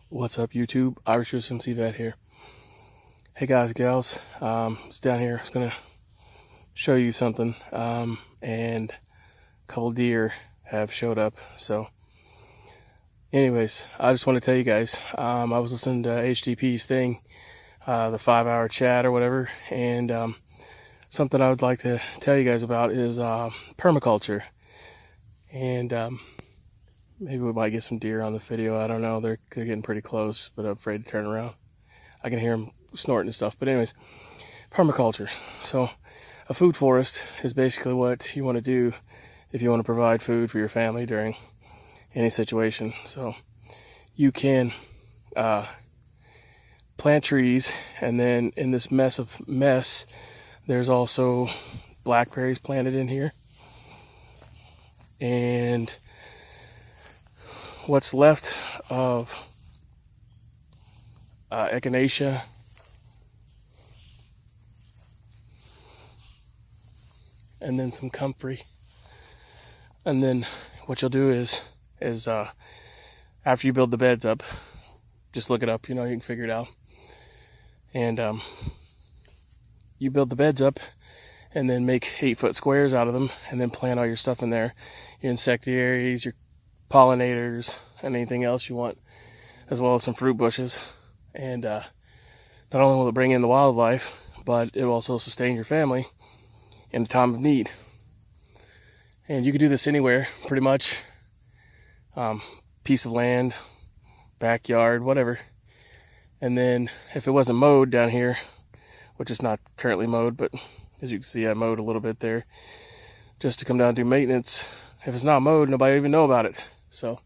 What's up, YouTube? Irish USMC Vet here. Hey guys, gals, it's down here. I was gonna show you something, and a couple deer have showed up. So, anyways, I just want to tell you guys, I was listening to HDP's thing, the 5-hour chat or whatever, and something I would like to tell you guys about is permaculture, and maybe we might get some deer on the video. I don't know. They're getting pretty close, but I'm afraid to turn around. I can hear them snorting and stuff. But anyways, permaculture. So a food forest is basically what you want to do if you want to provide food for your family during any situation. So you can plant trees, and then in this mess, there's also blackberries planted in here. And what's left of echinacea, and then some comfrey. And then what you'll do is after you build the beds up, just look it up, you can figure it out. And you build the beds up and then make 8-foot squares out of them, and then plant all your stuff in there, your insectaries, your pollinators, and anything else you want, as well as some fruit bushes. And not only will it bring in the wildlife, but it will also sustain your family in a time of need. And you can do this anywhere, pretty much. Piece of land, backyard, whatever. And then if it wasn't mowed down here, which is not currently mowed, but as you can see, I mowed a little bit there just to come down and do maintenance. If it's not mowed, nobody will even know about it. So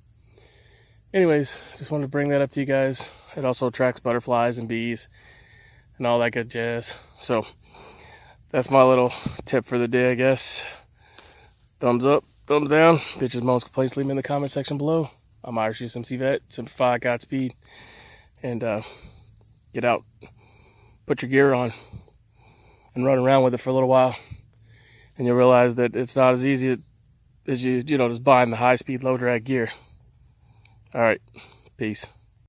anyways, just wanted to bring that up to you guys. It also attracts butterflies and bees and all that good jazz. So that's my little tip for the day, I guess. Thumbs up, thumbs down. Bitches, most complaints, leave them in the comment section below. I'm Irish USMC Vet. Simplify, Godspeed. And get out, put your gear on, and run around with it for a little while. And you'll realize that it's not as easy as you just buying the high-speed, low-drag gear. All right, peace.